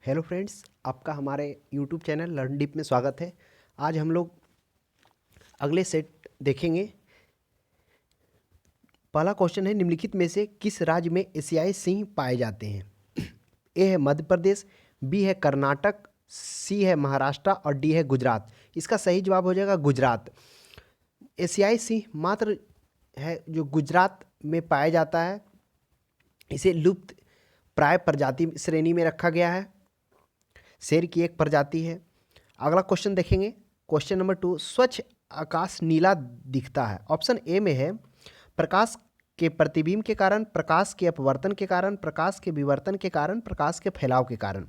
Hello friends, आपका हमारे YouTube channel learn deep में स्वागत है। आज हम लोग अगले सेट देखेंगे। पहला क्वेश्चन है, निम्नलिखित में से किस राज्य में एशियाई सिंह पाए जाते हैं? ए है मध्य प्रदेश, बी है कर्नाटक, सी है महाराष्ट्र और डी है गुजरात। इसका सही जवाब हो जाएगा गुजरात। एशियाई सिंह मात्र है जो गुजरात में पाया जाता है। इसे लुप्त प्राय प्रजाति श्रेणी में रखा गया है। शेर की एक प्रजाति है। अगला क्वेश्चन देखेंगे, क्वेश्चन नंबर 2। स्वच्छ आकाश नीला दिखता है। ऑप्शन ए में है प्रकाश के प्रतिबिंब के कारण, प्रकाश के अपवर्तन के कारण, प्रकाश के विवर्तन के कारण, प्रकाश के फैलाव के कारण।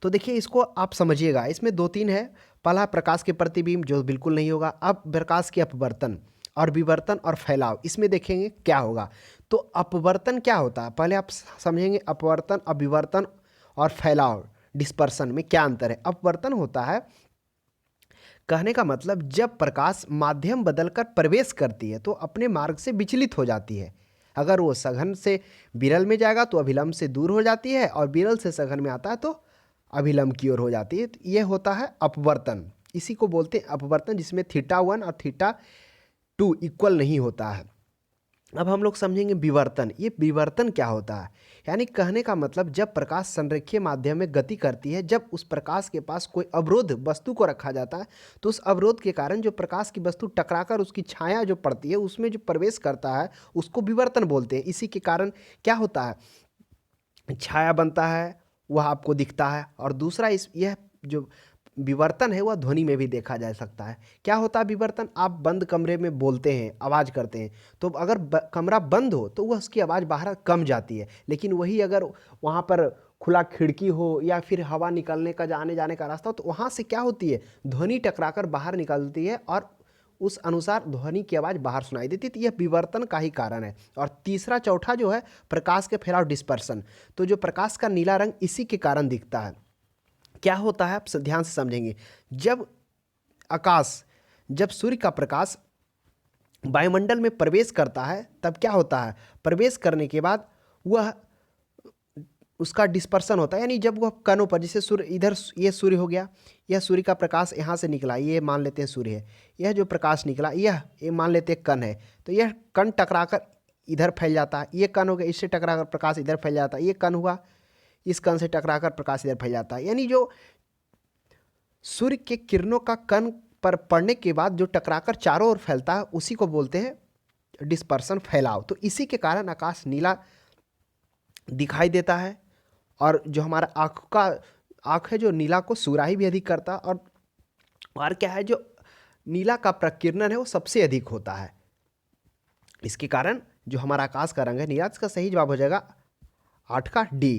तो देखिए, इसको आप समझिएगा। इसमें दो तीन है। पहला प्रकाश के प्रतिबिंब, जो बिल्कुल नहीं होगा। अब प्रकाश के अपवर्तन और विवर्तन और फैलाव, इसमें देखेंगे क्या होगा। तो अपवर्तन क्या होता है, पहले आप समझेंगे। अपवर्तन, अभिवर्तन और फैलाव, डिस्पर्सन में क्या अंतर है। अपवर्तन होता है, कहने का मतलब जब प्रकाश माध्यम बदलकर प्रवेश करती है तो अपने मार्ग से विचलित हो जाती है। अगर वो सघन से विरल में जाएगा तो अभिलंब से दूर हो जाती है, और विरल से सघन में आता है तो अभिलंब की ओर हो जाती है। तो ये होता है अपवर्तन। इसी को बोलते हैं अपवर्तन, जिसमें θ1 और θ2 इक्वल नहीं होता है। अब हम लोग समझेंगे विवर्तन। ये विवर्तन क्या होता है, यानी कहने का मतलब जब प्रकाश संरेखीय माध्यम में गति करती है, जब उस प्रकाश के पास कोई अवरोध वस्तु को रखा जाता है, तो उस अवरोध के कारण जो प्रकाश की वस्तु टकराकर उसकी छाया जो पड़ती है उसमें जो प्रवेश करता है उसको विवर्तन बोलते हैं। इसी के कारण क्या होता है, छाया बनता है, वह आपको दिखता है। और दूसरा यह जो विवर्तन है वह ध्वनि में भी देखा जा सकता है। क्या होता है विवर्तन, आप बंद कमरे में बोलते हैं, आवाज़ करते हैं, तो अगर कमरा बंद हो तो वह उसकी आवाज़ बाहर कम जाती है। लेकिन वही अगर वहाँ पर खुला खिड़की हो या फिर हवा निकलने का, आने जाने का रास्ता हो, तो वहाँ से क्या होती है, ध्वनि टकराकर बाहर निकलती है और उस अनुसार ध्वनि की आवाज़ बाहर सुनाई देती है। तो यह विवर्तन का ही कारण है। और तीसरा चौथा जो है प्रकाश के फैलाव, डिस्पर्सन। तो जो प्रकाश का नीला रंग इसी के कारण दिखता है। क्या होता है, आप ध्यान से समझेंगे। जब आकाश, जब सूर्य का प्रकाश वायुमंडल में प्रवेश करता है तब क्या होता है, प्रवेश करने के बाद वह उसका डिस्पर्सन होता है। यानी जब वह कणों पर, जैसे सूर्य इधर, ये सूर्य हो गया, यह सूर्य का प्रकाश यहाँ से निकला, ये मान लेते हैं सूर्य है। यह जो प्रकाश निकला, ये मान लेते हैं कण है। तो यह कण टकराकर इधर फैल जाता है। ये कण हो गया, इससे टकराकर प्रकाश इधर फैल जाता है। ये कण हुआ, इस कण से टकराकर प्रकाश इधर फैल जाता है। यानी जो सूर्य के किरणों का कण पर पड़ने के बाद जो टकराकर चारों ओर फैलता है उसी को बोलते हैं डिस्पर्सन, फैलाव। तो इसी के कारण आकाश नीला दिखाई देता है। और जो हमारा आँख है, जो नीला को सुराही भी अधिक करता है। और क्या है, जो नीला का प्रकीर्णन है वो सबसे अधिक होता है। इसके कारण जो हमारा आकाश का रंग है नीला, इसका सही जवाब हो जाएगा 8 का डी।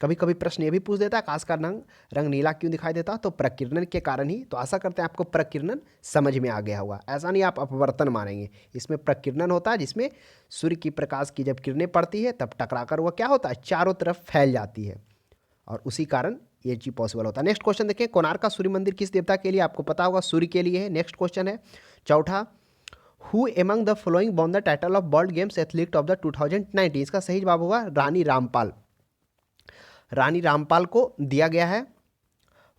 कभी कभी प्रश्न ये भी पूछ देता है आकाश का रंग नीला क्यों दिखाई देता, तो प्रकीर्णन के कारण ही। तो आशा करते हैं आपको प्रकीर्णन समझ में आ गया होगा। ऐसा नहीं आप अपवर्तन मानेंगे, इसमें प्रकीर्णन होता है, जिसमें सूर्य की प्रकाश की जब किरणें पड़ती है तब टकराकर वह क्या होता है, चारों तरफ फैल जाती है, और उसी कारण ये चीज पॉसिबल होता है। नेक्स्ट क्वेश्चन देखें, कोणार्क का सूर्य मंदिर किस देवता के लिए, आपको पता होगा सूर्य के लिए है। नेक्स्ट क्वेश्चन है चौथा, who among the following won the title of world games athlete of the 2019। इसका सही जवाब होगा रानी रामपाल। रानी रामपाल को दिया गया है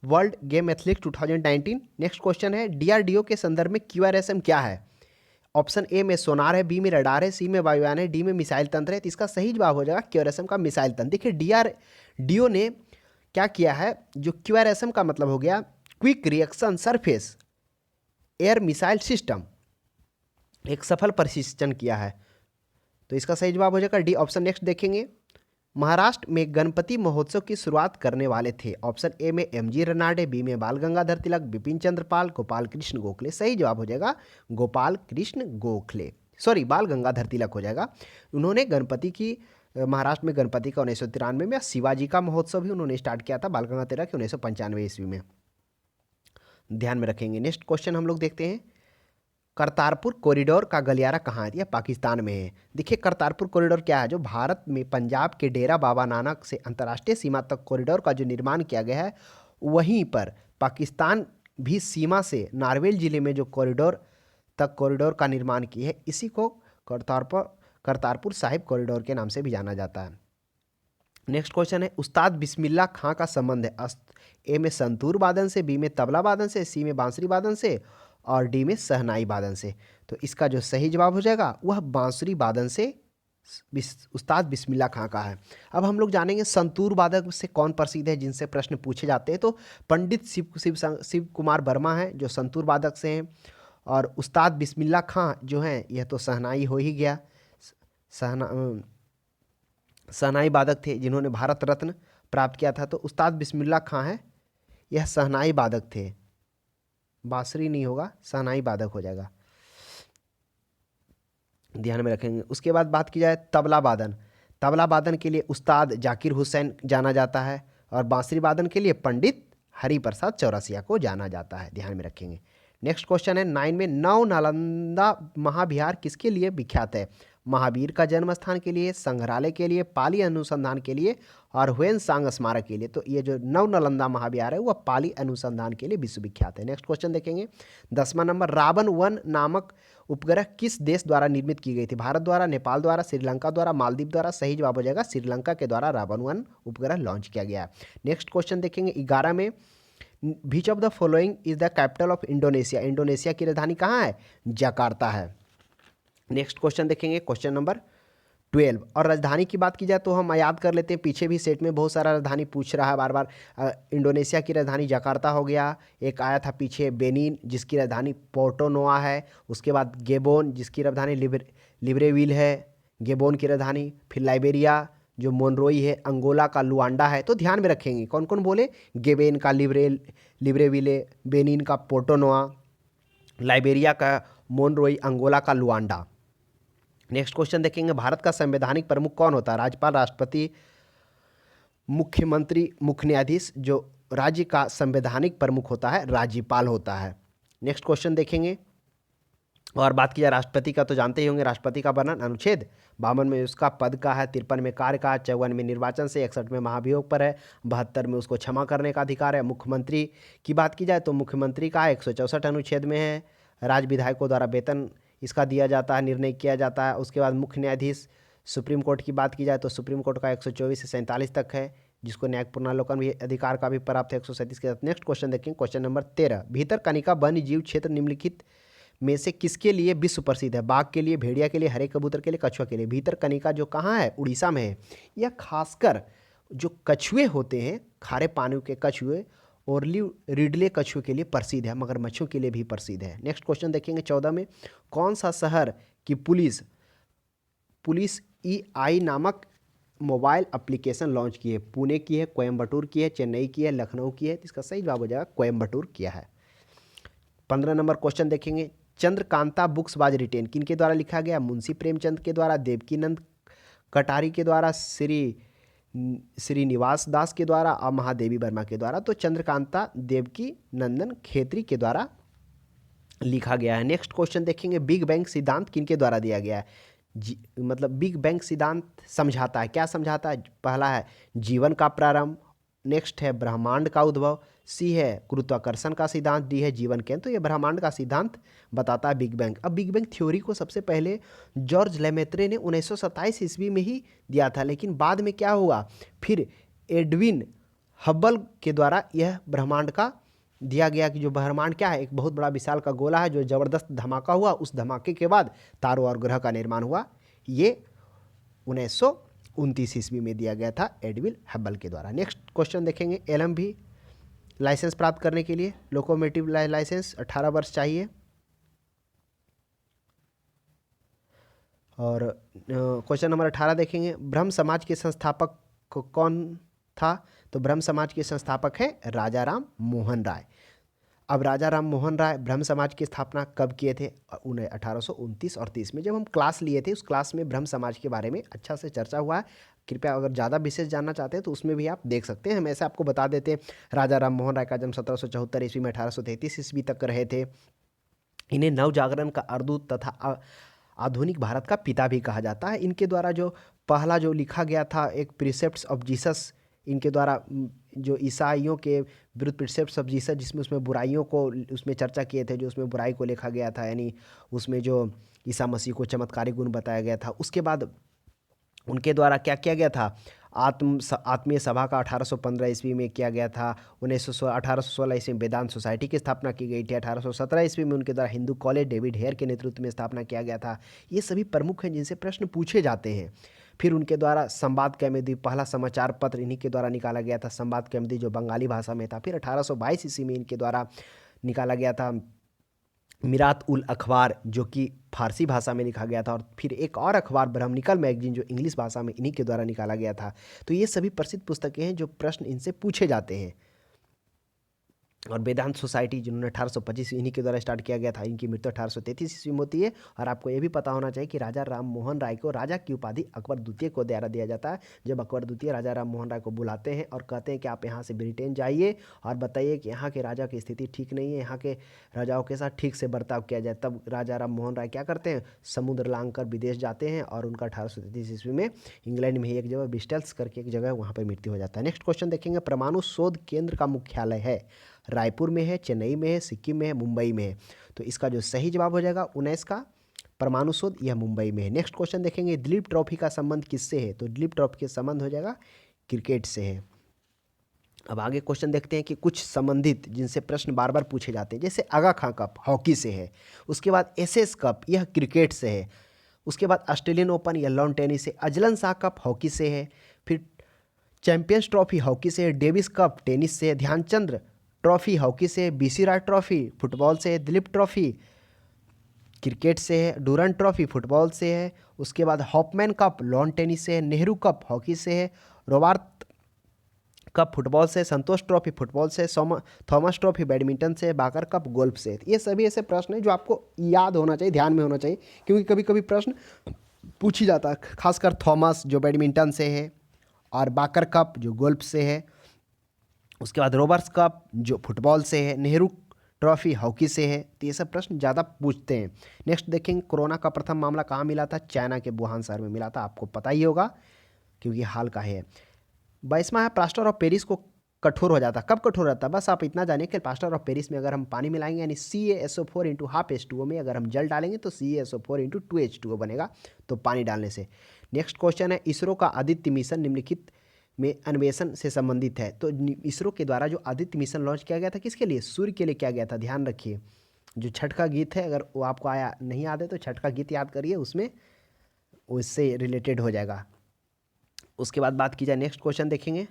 world game athlete 2019। Next question है, डीआरडीओ के संदर्भ में क्यूआरएसएम क्या है। ऑप्शन ए में सोनार है, बी में रडार है, सी में वायुयान है, डी में मिसाइल तंत्र है। तो इसका सही जवाब हो जाएगा क्यूआरएसएम का मिसाइल तंत्र। देखिए, डीआरडीओ ने क्या किया है, जो क्यूआरएसएम का मतलब हो गया quick reaction surface air missile system, एक सफल परीक्षण किया है। तो इसका सही जवाब हो जाएगा डी ऑप्शन। नेक्स्ट देखेंगे, महाराष्ट्र में गणपति महोत्सव की शुरुआत करने वाले थे। ऑप्शन ए में एमजी रनाडे, बी में बाल गंगाधर तिलक, बिपिन चंद्र पाल, गोपाल कृष्ण गोखले। सही जवाब हो जाएगा गोपाल कृष्ण गोखले, सॉरी बाल गंगाधर तिलक हो जाएगा। उन्होंने गणपति की, महाराष्ट्र में गणपति का 1993 में, शिवाजी का महोत्सव भी उन्होंने स्टार्ट किया था, बाल गंगाधर तिलक 1995 ईस्वी में। ध्यान में रखेंगे। नेक्स्ट क्वेश्चन हम लोग देखते हैं, करतारपुर कॉरिडोर का गलियारा कहाँ है, यह पाकिस्तान में है। देखिए, करतारपुर कॉरिडोर क्या है, जो भारत में पंजाब के डेरा बाबा नानक से अंतर्राष्ट्रीय सीमा तक कॉरिडोर का जो निर्माण किया गया है, वहीं पर पाकिस्तान भी सीमा से नारवेल जिले में जो कॉरिडोर का निर्माण किया है, इसी को करतारपुर साहिब कॉरिडोर के नाम से भी जाना जाता है। नेक्स्ट क्वेश्चन है उस्ताद बिस्मिल्लाह खां का संबंध है ए में संतूर वादन से, बी में तबला वादन से, सी में बांसुरी वादन से और डी में शहनाई वादन से। तो इसका जो सही जवाब हो जाएगा वह बांसुरी वादन से उस्ताद बिस्मिल्लाह खां का है। अब हम लोग जानेंगे संतूर वादक से कौन प्रसिद्ध है, जिनसे प्रश्न पूछे जाते हैं। तो पंडित शिव कुमार वर्मा हैं जो संतूर वादक से हैं, और उस्ताद बिस्मिल्लाह खां जो हैं यह तो शहनाई हो ही गया, शहनाई वादक थे जिन्होंने भारत रत्न प्राप्त किया था। तो उस्ताद बिस्मिल्लाह खां है, यह शहनाई वादक थे, बांसुरी नहीं होगा, शहनाई वादक हो जाएगा, ध्यान में रखेंगे। उसके बाद बात की जाए तबला वादन, तबला वादन के लिए उस्ताद जाकिर हुसैन जाना जाता है, और बांसुरी वादन के लिए पंडित हरिप्रसाद चौरसिया को जाना जाता है, ध्यान में रखेंगे। नेक्स्ट क्वेश्चन है 9 में नव नालंदा महाविहार किसके लिए विख्यात है? महावीर का जन्म स्थान के लिए, संग्रहालय के लिए, पाली अनुसंधान के लिए और ह्वेनसांग स्मारक के लिए। तो ये जो नव नालंदा महाविहार है वह पाली अनुसंधान के लिए विश्वविख्यात है। नेक्स्ट क्वेश्चन देखेंगे 10वां नंबर, रावण 1 नामक उपग्रह किस देश द्वारा निर्मित की गई थी? भारत द्वारा, नेपाल द्वारा, श्रीलंका द्वारा, मालदीव द्वारा। सही जवाब हो जाएगा श्रीलंका के द्वारा रावण 1 उपग्रह लॉन्च किया गया। नेक्स्ट क्वेश्चन देखेंगे 11 में, which of the following is the capital of Indonesia? Indonesia की राजधानी कहाँ है? जकार्ता है। नेक्स्ट क्वेश्चन देखेंगे क्वेश्चन नंबर 12, और राजधानी की बात की जाए तो हम याद कर लेते हैं, पीछे भी सेट में बहुत सारा राजधानी पूछ रहा है बार बार। इंडोनेशिया की राजधानी जकार्ता हो गया, एक आया था पीछे बेनिन जिसकी राजधानी पोर्टो नोआ है, उसके बाद गेबोन जिसकी राजधानी लिब्रेविल है, गेबोन की राजधानी, फिर लाइबेरिया जो मोनरोई है, अंगोला का लुआंडा है। तो ध्यान में रखेंगे कौन कौन बोले, गेबेन का लिब्रेविले, बेनिन का पोर्टो नोआ, लाइबेरिया का मोनरोई, अंगोला का लुआंडा। नेक्स्ट क्वेश्चन देखेंगे भारत का संवैधानिक प्रमुख कौन होता है? राज्यपाल, राष्ट्रपति, मुख्यमंत्री, मुख्य न्यायाधीश। जो राज्य का संवैधानिक प्रमुख होता है राज्यपाल होता है। नेक्स्ट क्वेश्चन देखेंगे, और बात की जाए राष्ट्रपति का तो जानते ही होंगे, राष्ट्रपति का वर्णन अनुच्छेद 52 में उसका पद का है, 53 में कार्य का, 54 में निर्वाचन से, 61 में महाभियोग पर है, 72 में उसको क्षमा करने का अधिकार है। मुख्यमंत्री की बात की जाए तो मुख्यमंत्री का 164 अनुच्छेद में है, राज्य विधायकों द्वारा वेतन इसका दिया जाता है, निर्णय किया जाता है। उसके बाद मुख्य न्यायाधीश, सुप्रीम कोर्ट की बात की जाए तो सुप्रीम कोर्ट का 124 से 47 तक है, जिसको न्यायिक पुनर्लोकन भी अधिकार का भी प्राप्त है 137 के साथ। नेक्स्ट क्वेश्चन देखें क्वेश्चन नंबर 13, भीतरकनिका वन्य जीव क्षेत्र निम्नलिखित में से किसके लिए विश्व प्रसिद्ध है? बाघ के लिए, भेड़िया के लिए, हरे कबूतर के लिए, कछुआ के लिए। भीतरकनिका जो कहाँ है? उड़ीसा में है। यह खासकर जो कछुए होते हैं, खारे पानी के कछुए, ओरली रिडले कछुए के लिए प्रसिद्ध है, मगरमच्छों के लिए भी प्रसिद्ध है। नेक्स्ट क्वेश्चन देखेंगे 14 में, कौन सा शहर की पुलिस EI नामक मोबाइल एप्लीकेशन लॉन्च की है? पुणे की है, कोयम्बटूर की है, चेन्नई की है, लखनऊ की है। इसका सही जवाब हो जाएगा कोयम्बटूर किया है। 15 नंबर क्वेश्चन देखेंगे, चंद्रकांता बुक्स वाज रिटेन किनके द्वारा लिखा गया? मुंशी प्रेमचंद के द्वारा, देवकीनंद कटारी के द्वारा, श्रीनिवास दास के द्वारा और महादेवी वर्मा के द्वारा। तो चंद्रकांता देवकी नंदन खेत्री के द्वारा लिखा गया है। नेक्स्ट क्वेश्चन देखेंगे, बिग बैंग सिद्धांत किनके द्वारा दिया गया है? मतलब बिग बैंग सिद्धांत समझाता है, क्या समझाता है? पहला है जीवन का प्रारंभ, नेक्स्ट है ब्रह्मांड का उद्भव, सी है गुरुत्वाकर्षण का सिद्धांत, डी है जीवन केंद्र। तो ये ब्रह्मांड का सिद्धांत बताता है बिग बैंग। अब बिग बैंग थ्योरी को सबसे पहले जॉर्ज लेमेत्रे ने 1927 ईस्वी में ही दिया था, लेकिन बाद में क्या हुआ, फिर एडविन हब्बल के द्वारा यह ब्रह्मांड का दिया गया कि जो ब्रह्मांड क्या है, एक बहुत बड़ा विशाल का गोला है, जो जबरदस्त धमाका हुआ, उस धमाके के बाद तारों और ग्रह का निर्माण हुआ। ये 1929 ईस्वी में दिया गया था एडविन हब्बल के द्वारा। नेक्स्ट क्वेश्चन देखेंगे, LMV लाइसेंस प्राप्त करने के लिए लोकोमोटिव लाइसेंस 18 वर्ष चाहिए। और क्वेश्चन नंबर 18 देखेंगे, ब्रह्म समाज के संस्थापक कौन था? तो ब्रह्म समाज के संस्थापक है राजा राम मोहन राय। अब राजा राम मोहन राय ब्रह्म समाज की स्थापना कब किए थे? 1829 और 30 में। जब हम क्लास लिए थे उस क्लास में ब्रह्म समाज के बारे में अच्छा से चर्चा हुआ है। कृपया अगर ज़्यादा विशेष जानना चाहते हैं तो उसमें भी आप देख सकते हैं। हम ऐसे आपको बता देते हैं, राजा राम मोहन राय का जन्म 1774 ईस्वी में 1833 ईस्वी तक रहे थे। इन्हें नवजागरण का अरदूत तथा आधुनिक भारत का पिता भी कहा जाता है। इनके द्वारा जो पहला जो लिखा गया था एक प्रिसेप्ट्स ऑफ जीसस, इनके द्वारा जो ईसाइयों के विरुद्ध प्रिसेप्ट्स ऑफ जीसस, जिसमें उसमें बुराइयों को उसमें चर्चा किए थे, जो उसमें बुराई को लिखा गया था, यानी उसमें जो ईसा मसीह को चमत्कारी गुण बताया गया था। उसके बाद उनके द्वारा क्या किया गया था, आत्मीय सभा का 1815 ईस्वी में किया गया था। 1816 ईस्वी में वेदांत सोसाइटी की स्थापना की गई थी। 1817 ईस्वी में उनके द्वारा हिंदू कॉलेज डेविड हेयर के नेतृत्व में स्थापना किया गया था। ये सभी प्रमुख हैं जिनसे प्रश्न पूछे जाते हैं। फिर उनके द्वारा संवाद कौमुदी, पहला समाचार पत्र इन्हीं के द्वारा निकाला गया था, संवाद कौमुदी, जो बंगाली भाषा में था। फिर 1822 ईस्वी में इनके द्वारा निकाला गया था मिरात उल अखबार, जो कि फारसी भाषा में लिखा गया था। और फिर एक और अखबार ब्रह्मनिकल मैगजीन, जो इंग्लिश भाषा में इन्हीं के द्वारा निकाला गया था। तो ये सभी प्रसिद्ध पुस्तकें हैं जो प्रश्न इनसे पूछे जाते हैं। और वेदांत सोसाइटी जिन्होंने 1825 इन्हीं के द्वारा स्टार्ट किया गया था, इनकी मृत्यु 1833 ईस्वी में होती है। और आपको ये भी पता होना चाहिए कि राजा राम मोहन राय को राजा की उपाधि अकबर द्वितीय को द्वारा दिया जाता है। जब अकबर द्वितीय राजा राम मोहन राय को बुलाते हैं और कहते हैं कि आप यहाँ से ब्रिटेन जाइए और बताइए कि यहाँ के राजा की स्थिति ठीक नहीं है, यहाँ के राजाओं के साथ ठीक से बर्ताव किया जाए, तब राजा राम मोहन राय क्या करते हैं, समुद्र लांघकर विदेश जाते हैं और उनका 1833 ईस्वी में इंग्लैंड में ही एक जगह ब्रिस्टल्स करके एक जगह वहाँ पर मृत्यु हो जाता है। नेक्स्ट क्वेश्चन देखेंगे, परमाणु शोध केंद्र का मुख्यालय है रायपुर में है, चेन्नई में है, सिक्किम में है, मुंबई में है। तो इसका जो सही जवाब हो जाएगा 19 का परमाणु शोध, यह मुंबई में है। नेक्स्ट क्वेश्चन देखेंगे, दिलीप ट्रॉफी का संबंध किससे है? तो दिलीप ट्रॉफी के संबंध हो जाएगा क्रिकेट से है। अब आगे क्वेश्चन देखते हैं कि कुछ संबंधित जिनसे प्रश्न बार बार पूछे जाते हैं, जैसे आगा खां कप हॉकी से है, उसके बाद एसएस कप यह क्रिकेट से है, उसके बाद ऑस्ट्रेलियन ओपन या लॉन टेनिस से, अजलन शाह कप हॉकी से है, फिर चैंपियंस ट्रॉफी हॉकी से है, डेविस कप टेनिस से है, ध्यानचंद्र ट्रॉफी हॉकी से, बीसी राय ट्रॉफी फुटबॉल से है, दिलीप ट्रॉफी क्रिकेट से है, डूरंट ट्रॉफी फुटबॉल से है, उसके बाद हॉपमैन कप लॉन टेनिस से है, नेहरू कप हॉकी से है, रोबार्ट कप फुटबॉल से, संतोष ट्रॉफी फुटबॉल से, थॉमस ट्रॉफी बैडमिंटन से, बाकर कप गोल्फ से। ये सभी ऐसे प्रश्न हैं जो आपको याद होना चाहिए, ध्यान में होना चाहिए, क्योंकि कभी कभी प्रश्न पूछ ही जाता है। खासकर थॉमस जो बैडमिंटन से है और बाकर कप जो गोल्फ से है, उसके बाद रोबर्ट्स कप जो फुटबॉल से है, नेहरू ट्रॉफी हॉकी से है। तो ये सब प्रश्न ज़्यादा पूछते हैं। नेक्स्ट देखेंगे, कोरोना का प्रथम मामला कहाँ मिला था? चाइना के वुहान शहर में मिला था, आपको पता ही होगा क्योंकि हाल का है। 22वां है, प्लास्टर ऑफ पेरिस को कठोर हो जाता। कब कठोर रहता है? बस आप इतना जानिए कि प्लास्टर ऑफ पेरिस में अगर हम पानी मिलाएंगे, यानी CaSO4 इंटू हाफ H2O में अगर हम जल डालेंगे तो CaSO4 इंटू 2H2O बनेगा, तो पानी डालने से। नेक्स्ट क्वेश्चन है, इसरो का आदित्य मिशन निम्नलिखित में अन्वेषण से संबंधित है। तो इसरो के द्वारा जो आदित्य मिशन लॉन्च किया गया था, किसके लिए? सूर्य के लिए किया गया था। ध्यान रखिए, जो छठ का गीत है, अगर वो आपको आया नहीं याद है तो छठ का गीत याद करिए, उसमें उससे रिलेटेड हो जाएगा। उसके बाद बात की जाए, नेक्स्ट क्वेश्चन देखेंगे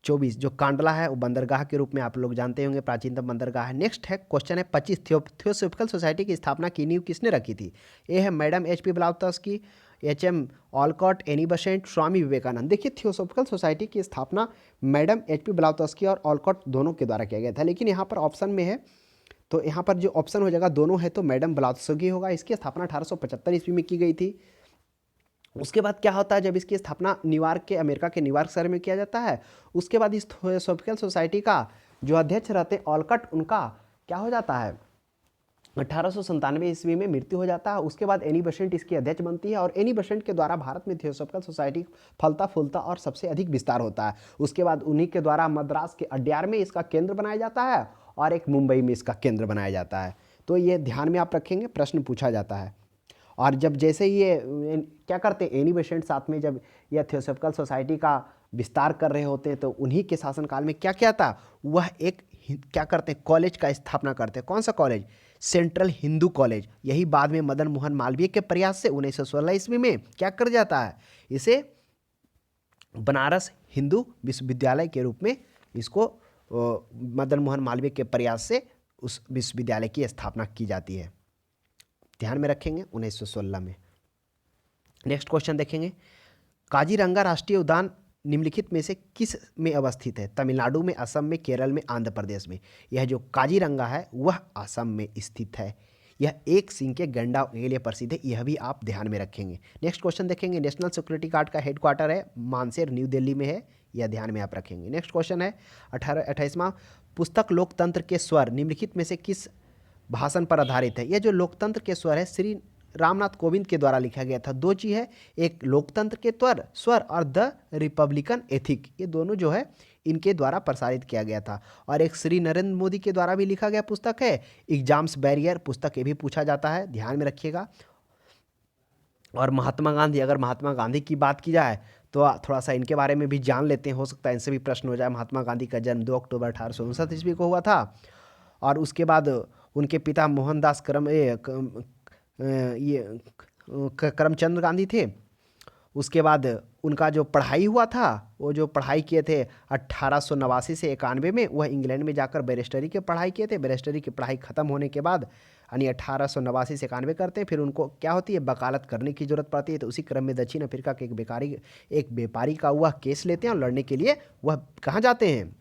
24, जो कांडला है वो बंदरगाह के रूप में आप लोग जानते होंगे, प्राचीनतम बंदरगाह है। नेक्स्ट है क्वेश्चन है 25, थियोसॉफिकल सोसाइटी की स्थापना की नींव किसने रखी थी? ये है madam HP Blavatsky, HM Olcott, Annie Besant, Swami Vivekananda. देखिए, थियोसॉफिकल सोसाइटी की स्थापना मैडम HP ब्लाउटस्की और ऑलकॉट दोनों के द्वारा किया गया था, लेकिन यहाँ पर ऑप्शन में है, तो यहाँ पर जो ऑप्शन हो जाएगा दोनों है, तो मैडम ब्लाउटस्की होगा। इसकी स्थापना 1875 ईस्वी में की गई थी। उसके बाद क्या होता है, जब इसकी स्थापना न्यूयॉर्क के, अमेरिका के न्यूयॉर्क शहर में किया जाता है, उसके बाद इस थियोसॉफिकल सोसाइटी का जो अध्यक्ष रहते हैं ऑलकट, उनका क्या हो जाता है, 1897 ईस्वी में मृत्यु हो जाता है। उसके बाद एनी बेसेंट इसकी अध्यक्ष बनती है, और एनी बेसेंट के द्वारा भारत में थियोसॉफिकल सोसाइटी फलता फूलता और सबसे अधिक विस्तार होता है। उसके बाद उन्हीं के द्वारा मद्रास के अड्यार में इसका केंद्र बनाया जाता है और एक मुंबई में इसका केंद्र बनाया जाता है। तो ये ध्यान में आप रखेंगे, प्रश्न पूछा जाता है। और जब जैसे ये क्या करते हैं, एनी बेसेंट साथ में जब यह थियोसॉफिकल सोसाइटी का विस्तार कर रहे होते हैं, तो उन्हीं के शासनकाल में क्या किया था, वह एक क्या करते हैं, कॉलेज का स्थापना करते हैं। कौन सा कॉलेज? Central Hindu college. यही बाद में मदन मोहन मालवीय के प्रयास से 1916 ईस्वी में क्या कर जाता है, इसे बनारस हिंदू विश्वविद्यालय के रूप में इसको मदन मोहन मालवीय के प्रयास से उस विश्वविद्यालय की स्थापना की जाती है। ध्यान में रखेंगे 1916 में। नेक्स्ट क्वेश्चन देखेंगे, काजीरंगा राष्ट्रीय उद्यान निम्नलिखित में से किस में अवस्थित है? तमिलनाडु में, असम में, केरल में, आंध्र प्रदेश में। यह जो काजीरंगा है वह असम में स्थित है। यह एक सींग के गैंडा के लिए प्रसिद्ध है, यह भी आप ध्यान में रखेंगे। नेक्स्ट क्वेश्चन देखेंगे, नेशनल सिक्योरिटी गार्ड का हेडक्वार्टर है मानसेर, न्यू दिल्ली में है, यह ध्यान में आप रखेंगे। नेक्स्ट क्वेश्चन है 28वां, पुस्तक लोकतंत्र के स्वर निम्नलिखित में से किस भाषण पर आधारित है? यह जो लोकतंत्र के स्वर है श्री रामनाथ कोविंद के द्वारा लिखा गया था। दो चीज़ है, एक लोकतंत्र के स्वर और द रिपब्लिकन एथिक, ये दोनों जो है इनके द्वारा प्रसारित किया गया था। और एक श्री नरेंद्र मोदी के द्वारा भी लिखा गया पुस्तक है एग्जाम्स बैरियर पुस्तक, ये भी पूछा जाता है, ध्यान में रखिएगा। और महात्मा गांधी, अगर महात्मा गांधी की बात की जाए तो थोड़ा सा इनके बारे में भी जान लेते हैं, हो सकता है इनसे भी प्रश्न हो जाए। महात्मा गांधी का जन्म 2 अक्टूबर 1859 ईस्वी को हुआ था। और उसके बाद उनके पिता मोहनदास करमचंद गांधी थे। उसके बाद उनका जो पढ़ाई हुआ था, वो जो पढ़ाई किए थे 1889 से 91 में, वह इंग्लैंड में जाकर बैरिस्टरी की पढ़ाई किए थे। बैरिस्टरी की पढ़ाई ख़त्म होने के बाद यानी 1889 से 91 करते हैं, फिर उनको क्या होती है, वकालत करने की ज़रूरत पड़ती है। तो उसी क्रम में दक्षिण अफ्रीका के एक व्यापारी का वह केस लेते हैं और लड़ने के लिए वह कहाँ जाते हैं,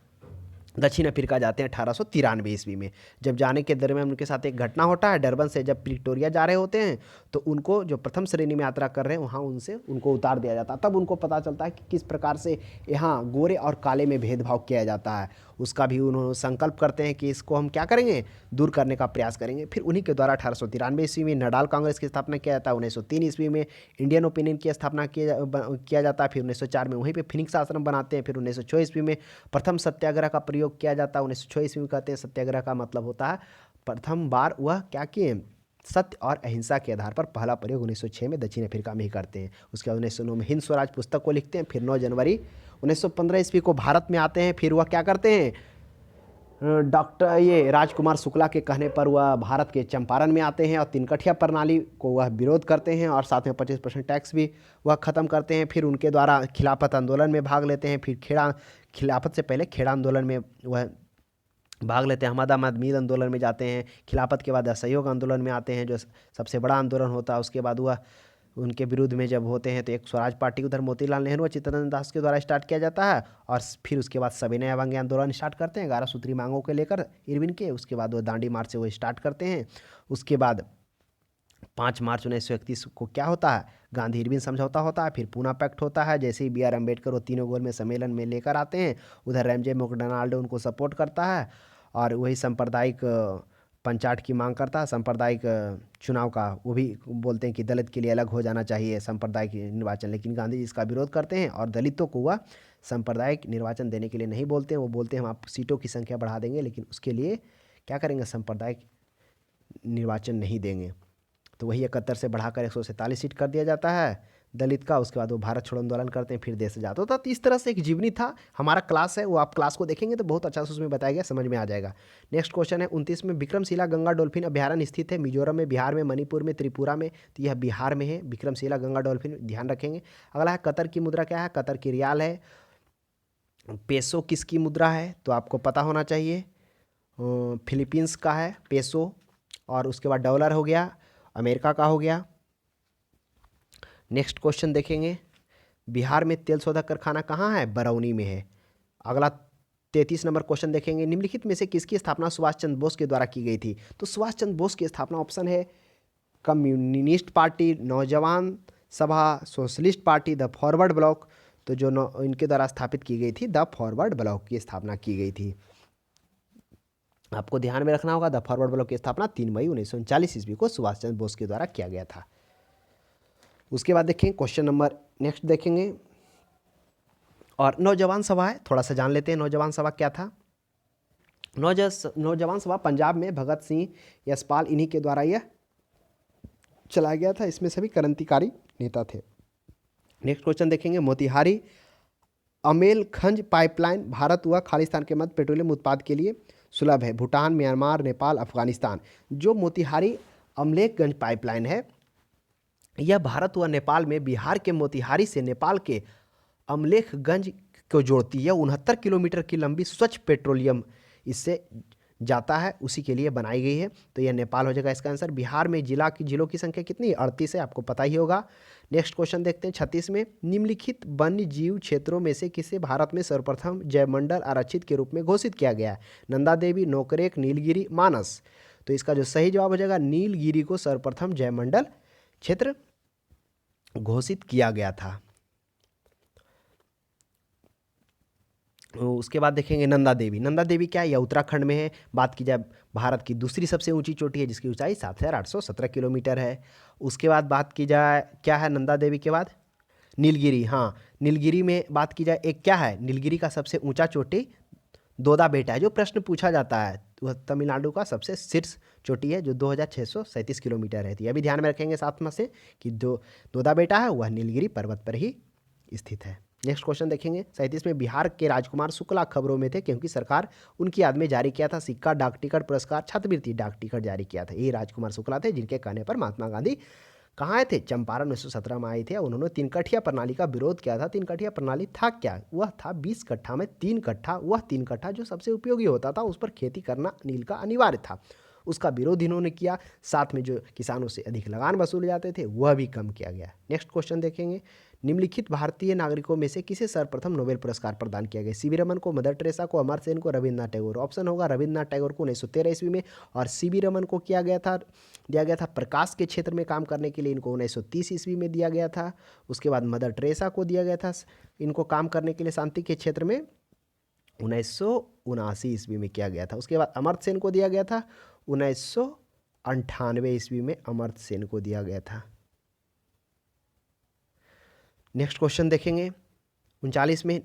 दक्षिण अफ्रीका जाते हैं 1893 ईस्वी में। जब जाने के दरमियान उनके साथ एक घटना होता है, डरबन से जब प्रिटोरिया जा रहे होते हैं, तो उनको जो प्रथम श्रेणी में यात्रा कर रहे हैं वहाँ उनको उतार दिया जाता है। तब उनको पता चलता है कि किस प्रकार से यहाँ गोरे और काले में भेदभाव किया जाता है। उसका भी उन्होंने संकल्प करते हैं कि इसको हम क्या करेंगे, दूर करने का प्रयास करेंगे। फिर उन्हीं के द्वारा 1893 ईस्वी में नडाल कांग्रेस की स्थापना किया जाता है। 1903 ईस्वी में इंडियन ओपिनियन की स्थापना किया जाता है। फिर 1904 में वहीं पे फिनिक्स आश्रम बनाते हैं। फिर 1906 ईस्वी में प्रथम सत्याग्रह का प्रयोग किया जाता है। 1906 ईस्वी में कहते हैं सत्याग्रह का मतलब होता है प्रथम बार वह क्या किए, सत्य और अहिंसा के आधार पर पहला प्रयोग 1906 में दक्षिण अफ्रीका में ही करते हैं। उसके बाद 1909 में हिंद स्वराज पुस्तक को लिखते हैं। फिर 9 जनवरी 1915 ईस्वी को भारत में आते हैं। फिर वह क्या करते हैं, राजकुमार शुक्ला के कहने पर वह भारत के चंपारण में आते हैं और तिनकठिया प्रणाली को वह विरोध करते हैं और साथ में 25% टैक्स भी वह ख़त्म करते हैं। फिर उनके द्वारा खिलाफत आंदोलन में भाग लेते हैं। फिर खिलाफत से पहले खेड़ा आंदोलन में वह भाग लेते हैं। अहमदाबाद मील आंदोलन में जाते हैं। खिलाफत के बाद असहयोग आंदोलन में आते हैं, जो सबसे बड़ा आंदोलन होता है। उसके बाद वह उनके विरुद्ध में जब होते हैं तो एक स्वराज पार्टी उधर मोतीलाल नेहरू और चित्तरंजन दास के द्वारा स्टार्ट किया जाता है। और फिर उसके बाद सविनय अवज्ञा आंदोलन स्टार्ट करते हैं 11 सूत्री मांगों को लेकर इरविन के। उसके बाद वो दांडी मार्च से वो स्टार्ट करते हैं। उसके बाद 5 मार्च 1931 को क्या होता है, गांधी इरविन समझौता होता है। फिर पूना पैक्ट होता है। जैसे ही BR अम्बेडकर वो तीनों गोल में सम्मेलन में लेकर आते हैं, उधर रैमजे मैकडोनाल्ड उनको सपोर्ट करता है और वही सांप्रदायिक पंचायत की मांग करता है। सांप्रदायिक चुनाव का वो भी बोलते हैं कि दलित के लिए अलग हो जाना चाहिए सांप्रदायिक निर्वाचन, लेकिन गांधी जी इसका विरोध करते हैं और दलितों को वह सांप्रदायिक निर्वाचन देने के लिए नहीं बोलते हैं। वो बोलते हैं हम आप सीटों की संख्या बढ़ा देंगे, लेकिन उसके लिए क्या करेंगे, सांप्रदायिक निर्वाचन नहीं देंगे। तो वही 71 से बढ़ाकर 147 सीट कर दिया जाता है दलित का। उसके बाद वो भारत छोड़ो आंदोलन करते हैं, फिर देश से जाते होता। तो इस तरह से एक जीवनी था। हमारा क्लास है, वो आप क्लास को देखेंगे तो बहुत अच्छा से उसमें बताया गया, समझ में आ जाएगा। नेक्स्ट क्वेश्चन है 29 में, विक्रमशिला गंगा डॉल्फिन अभ्यारण्य स्थित है मिजोरम में, बिहार में, मणिपुर में, त्रिपुरा में। तो यह बिहार में है विक्रमशिला गंगा डॉल्फिन, ध्यान रखेंगे। अगला है कतर की मुद्रा क्या है, कतर की रियाल है। पेसो किसकी मुद्रा है, तो आपको पता होना चाहिए, फिलीपींस का है पेसो। और उसके बाद डॉलर हो गया, अमेरिका का हो गया। नेक्स्ट क्वेश्चन देखेंगे, बिहार में तेल शोधक कारखाना कहाँ है, बरौनी में है। अगला 33 नंबर क्वेश्चन देखेंगे, निम्नलिखित में से किसकी स्थापना सुभाष चंद्र बोस के द्वारा की गई थी। तो सुभाष चंद्र बोस की स्थापना ऑप्शन है कम्युनिस्ट पार्टी, नौजवान सभा, socialist party, the forward block. तो जो इनके द्वारा स्थापित की गई थी, द फॉरवर्ड ब्लॉक की स्थापना की गई थी। आपको ध्यान में रखना होगा, द फॉरवर्ड ब्लॉक की स्थापना 3 मई 1939 ईस्वी को सुभाष चंद्र बोस के द्वारा किया गया था। उसके बाद देखेंगे क्वेश्चन नंबर नेक्स्ट देखेंगे, और नौजवान सभा है, थोड़ा सा जान लेते हैं नौजवान सभा क्या था। नौजवान सभा पंजाब में भगत सिंह, यशपाल, इन्हीं के द्वारा यह चलाया गया था। इसमें सभी क्रांतिकारी नेता थे। नेक्स्ट क्वेश्चन देखेंगे, मोतिहारी अमेलखंज पाइपलाइन भारत व खालिस्तान के मध्य पेट्रोलियम उत्पाद के लिए सुलभ है। भूटान, म्यांमार, नेपाल, अफगानिस्तान। जो मोतिहारी अमलेखगंज पाइपलाइन है, यह भारत व नेपाल में बिहार के मोतिहारी से नेपाल के अमलेखगंज को जोड़ती है। 69 किलोमीटर की लंबी स्वच्छ पेट्रोलियम इससे जाता है, उसी के लिए बनाई गई है। तो यह नेपाल हो जाएगा इसका आंसर। बिहार में जिलों की संख्या कितनी है, 38 है, आपको पता ही होगा। नेक्स्ट क्वेश्चन देखते हैं 36 में, निम्नलिखित वन्य जीव क्षेत्रों में से किसे भारत में सर्वप्रथम जैवमंडल आरक्षित के रूप में घोषित किया गया है। नंदा देवी, नोकरेक, नीलगिरी, मानस। तो इसका जो सही जवाब हो जाएगा, नीलगिरी को सर्वप्रथम जैवमंडल क्षेत्र घोषित किया गया था। उसके बाद देखेंगे नंदा देवी। नंदा देवी क्या है, यह उत्तराखंड में है। बात की जाए, भारत की दूसरी सबसे ऊंची चोटी है जिसकी ऊंचाई 7817 किलोमीटर है। उसके बाद बात की जाए क्या है नंदा देवी के बाद, नीलगिरी। हाँ, नीलगिरी में बात की जाए एक क्या है, नीलगिरी का सबसे ऊंचा चोटी दोदा बेटा है। जो प्रश्न पूछा जाता है वह तमिलनाडु का सबसे शीर्ष चोटी है जो 2637 किलोमीटर है। यह भी ध्यान में रखेंगे साथ में से कि दोदा बेटा है वह नीलगिरी पर्वत पर ही स्थित है। नेक्स्ट क्वेश्चन देखेंगे 37 में बिहार के राजकुमार शुक्ला खबरों में थे क्योंकि सरकार उनकी याद में जारी किया था सिक्का, डाक टिकट, पुरस्कार, छात्रवृत्ति, डाक टिकट जारी किया था। ये राजकुमार शुक्ला थे जिनके कहने पर महात्मा गांधी कहाँ आए थे? चंपारण 1917 में आए थे। उन्होंने तीन कठिया प्रणाली का विरोध किया था। तीन कठिया प्रणाली था क्या? वह था 20 कट्ठा में 3 कट्ठा। वह 3 कट्ठा जो सबसे उपयोगी होता था, उस पर खेती करना नील का अनिवार्य था। उसका विरोध इन्होंने किया। साथ में जो किसानों से अधिक लगान वसूले जाते थे वह भी कम किया गया। नेक्स्ट क्वेश्चन देखेंगे, निम्नलिखित भारतीय नागरिकों में से किसे सर्वप्रथम नोबेल पुरस्कार प्रदान किया गया? सीवी रमन को, मदर टेरेसा को, अमर्त्य सेन को, रविन्द्रनाथ टैगोर। ऑप्शन होगा रविन्द्रनाथ टैगोर को 1913 ईस्वी में, और सीवी रमन को दिया गया था प्रकाश के क्षेत्र में काम करने के लिए, इनको 1930 ईस्वी में दिया गया था। उसके बाद मदर टेरेसा को दिया गया था इनको काम करने के लिए शांति के क्षेत्र में 1979 ईस्वी में किया गया था। उसके बाद अमर्त्य सेन को दिया गया था 1998 ईस्वी में अमर्त्य सेन को दिया गया था। नेक्स्ट क्वेश्चन देखेंगे 39 में,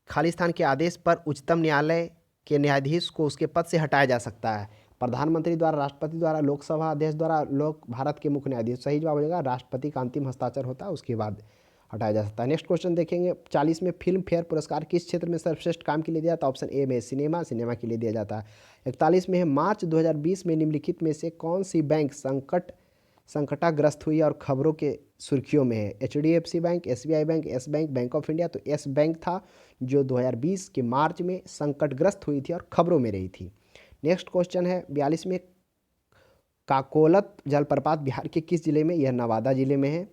खालिस्तान के आदेश पर उच्चतम न्यायालय के न्यायाधीश को उसके पद से हटाया जा सकता है? प्रधानमंत्री द्वारा, राष्ट्रपति द्वारा, लोकसभा अध्यक्ष द्वारा, भारत के मुख्य न्यायाधीश। सही जवाब हो जाएगा राष्ट्रपति का अंतिम हस्ताक्षर होता है उसके बाद हटाया जा सकता है। नेक्स्ट क्वेश्चन देखेंगे 40 में, फिल्म फेयर पुरस्कार किस क्षेत्र में सर्वश्रेष्ठ काम के लिए दिया जाता है? ऑप्शन ए में सिनेमा के लिए दिया जाता है। 41 में है, मार्च 2020 में निम्नलिखित में से कौन सी बैंक संकटाग्रस्त हुई और खबरों के सुर्खियों में है? HDFC bank, SBI bank, yes bank, bank of India. तो येस बैंक था जो 2020 के मार्च में संकटग्रस्त हुई थी और खबरों में रही थी। नेक्स्ट क्वेश्चन है 42 में, काकोलत जलप्रपात बिहार के किस जिले में? यह नवादा जिले में है।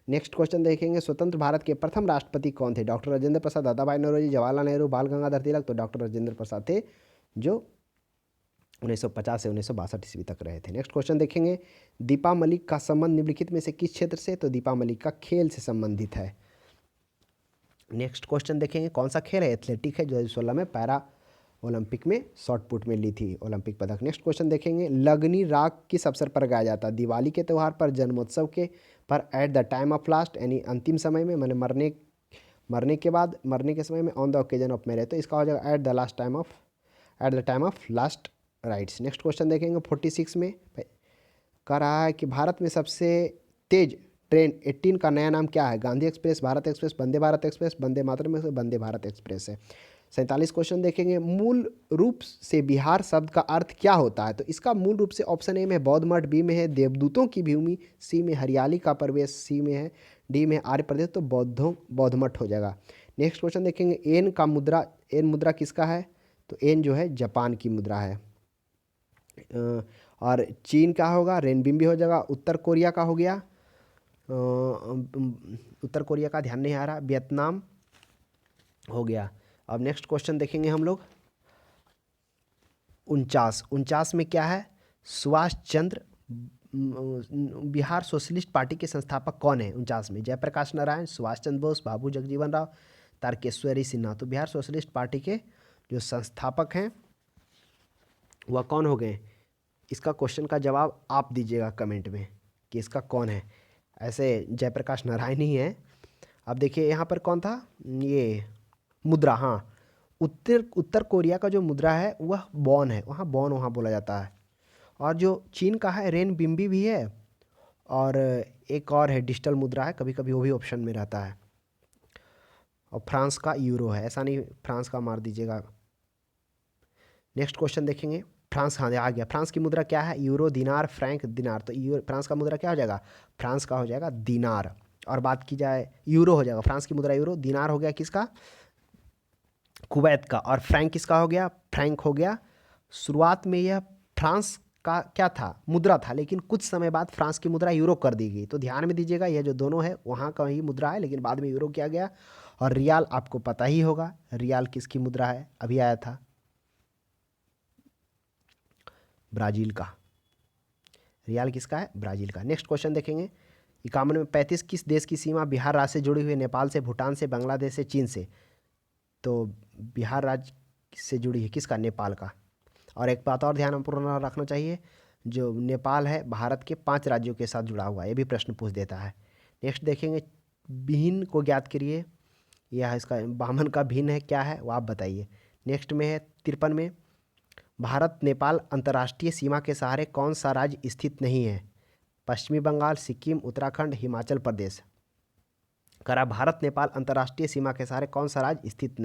नेक्स्ट क्वेश्चन देखेंगे, स्वतंत्र भारत के प्रथम राष्ट्रपति कौन थे? डॉक्टर राजेंद्र प्रसाद, दादा भाई नौरोजी, जवाहरलाल नेहरू, बाल गंगाधर तिलक। तो डॉक्टर राजेंद्र प्रसाद थे जो 1950 से 1962 ईस्वी तक रहे थे। नेक्स्ट क्वेश्चन देखेंगे, दीपा मलिक का संबंध निम्नलिखित में से किस क्षेत्र से? तो दीपा मलिक का खेल से संबंधित है। नेक्स्ट क्वेश्चन देखेंगे, कौन सा खेल है? एथलेटिक है, 2016 में पैरा ओलंपिक में शॉर्ट पुट में ली थी ओलंपिक पदक। नेक्स्ट क्वेश्चन देखेंगे, लगनी राग किस अवसर पर गाया जाता है? दिवाली के त्यौहार पर, जन्मोत्सव के पर, at the time of last यानी अंतिम समय में, मैंने मरने के बाद, मरने के समय में, on the occasion of marriage. तो इसका हो जाएगा at the time of last rites. Next question देखेंगे 46 में, कह रहा है कि भारत में सबसे तेज ट्रेन 18 का नया नाम क्या है? Gandhi express, Bharat express, Vande Bharat express, Vande Mataram में से वंदे भारत एक्सप्रेस है। 47 क्वेश्चन देखेंगे, मूल रूप से बिहार शब्द का अर्थ क्या होता है? तो इसका मूल रूप से ऑप्शन ए में बौद्ध मठ, बी में है देवदूतों की भूमि, सी में हरियाली का प्रवेश, सी में है, डी में आर्य प्रदेश। तो बौद्ध मठ हो जाएगा। नेक्स्ट क्वेश्चन देखेंगे, एन मुद्रा किसका है? तो एन जो है जापान की मुद्रा है। और चीन का होगा रेनबिम्बी हो जाएगा। उत्तर कोरिया का हो गया, उत्तर कोरिया का ध्यान नहीं आ रहा, वियतनाम हो गया। अब नेक्स्ट क्वेश्चन देखेंगे हम लोग 49 में क्या है? सुभाष चंद्र, बिहार सोशलिस्ट पार्टी के संस्थापक कौन है? 49 में जयप्रकाश नारायण, सुभाष चंद्र बोस, बाबू जगजीवन राव, तारकेश्वरी सिन्हा। तो बिहार सोशलिस्ट पार्टी के जो संस्थापक हैं वह कौन हो गए? इसका क्वेश्चन का जवाब आप दीजिएगा कमेंट में कि इसका कौन है। ऐसे जयप्रकाश नारायण ही है। अब देखिए यहाँ पर कौन था? ये मुद्रा, हाँ, उत्तर कोरिया का जो मुद्रा है वह बॉन है, वहाँ बोला जाता है। और जो चीन का है रेनबिम्बी भी है, और एक और है डिजिटल मुद्रा है, कभी कभी वो भी ऑप्शन में रहता है। और फ्रांस का यूरो है, ऐसा नहीं फ्रांस का मार दीजिएगा। नेक्स्ट क्वेश्चन देखेंगे, फ्रांस, हाँ आ गया। फ्रांस की मुद्रा क्या है? यूरो, दिनार, फ्रैंक, दिनार। तो फ्रांस का मुद्रा क्या हो जाएगा? फ्रांस का हो जाएगा दिनार। और बात की जाए यूरो हो जाएगा, फ्रांस की मुद्रा यूरो। दिनार हो गया किसका? कुवैत का। और फ्रैंक किसका हो गया? फ्रैंक हो गया। शुरुआत में यह फ्रांस का क्या था? मुद्रा था, लेकिन कुछ समय बाद फ्रांस की मुद्रा यूरो कर दी गई। तो ध्यान में दीजिएगा, यह जो दोनों है वहाँ का ही मुद्रा है, लेकिन बाद में यूरो किया गया। और रियाल आपको पता ही होगा, रियाल किसकी मुद्रा है? अभी आया था, ब्राज़ील का। रियाल किसका है? ब्राज़ील का। नेक्स्ट क्वेश्चन देखेंगे 51 में, 35 किस देश की सीमा बिहार राज्य से जुड़ी हुई है? नेपाल से, भूटान से, बांग्लादेश से, चीन से। तो बिहार राज्य से जुड़ी है किसका? नेपाल का। और एक बात और ध्यान पूर्ण रखना चाहिए, जो नेपाल है भारत के 5 राज्यों के साथ जुड़ा हुआ है, ये भी प्रश्न पूछ देता है। नेक्स्ट देखेंगे, भिन्न को ज्ञात करिए, यह इसका बामन का भिन्न है क्या है वो आप बताइए। नेक्स्ट में है 53 में, भारत नेपाल अंतर्राष्ट्रीय सीमा के सहारे कौन सा राज्य स्थित नहीं है? पश्चिमी बंगाल, सिक्किम, उत्तराखंड, हिमाचल प्रदेश। करा भारत नेपाल अंतर्राष्ट्रीय सीमा के सहारे कौन सा राज्य स्थित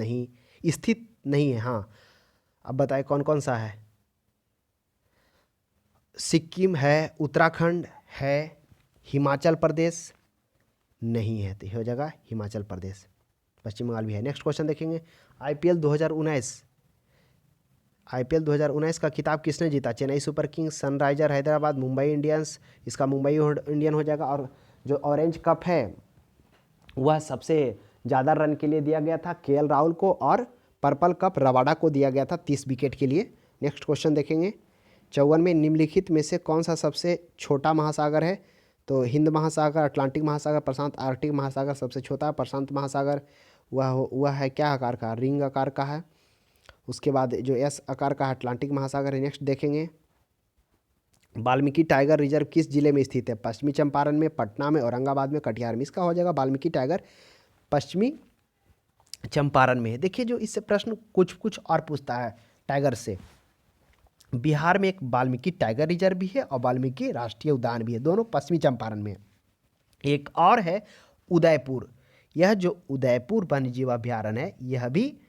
नहीं है। हाँ, अब बताएं कौन कौन सा है। सिक्किम है, उत्तराखंड है, हिमाचल प्रदेश नहीं है, तो ये हो जाएगा हिमाचल प्रदेश। पश्चिम बंगाल भी है। नेक्स्ट क्वेश्चन देखेंगे, आईपीएल 2019 का खिताब किसने जीता? Chennai super Kings, Sunriser Hyderabad, Mumbai Indians. इसका मुंबई इंडियन हो जाएगा। और जो ऑरेंज कप है वह सबसे ज़्यादा रन के लिए दिया गया था केएल राहुल को, और पर्पल कप रबाडा को दिया गया था 30 विकेट के लिए। नेक्स्ट क्वेश्चन देखेंगे, 54 में निम्नलिखित में से कौन सा सबसे छोटा महासागर है? तो हिंद महासागर, अटलांटिक महासागर, प्रशांत आर्कटिक महासागर सबसे छोटा। प्रशांत महासागर वह है क्या आकार का? रिंग आकार का है। उसके बाद जो एस आकार का अटलांटिक महासागर है। नेक्स्ट देखेंगे, वाल्मीकि टाइगर रिजर्व किस जिले में स्थित है? पश्चिमी चंपारण में, पटना में, औरंगाबाद में, कटिहार में। इसका हो जाएगा वाल्मीकि टाइगर पश्चिमी चंपारण में है। देखिए जो इससे प्रश्न कुछ और पूछता है टाइगर से। बिहार में एक वाल्मीकि टाइगर रिजर्व भी है और वाल्मीकि राष्ट्रीय उद्यान भी है, दोनों पश्चिमी चंपारण में। एक और है उदयपुर। यह जो उदयपुर वन्यजीव अभ्यारण्य है यह भी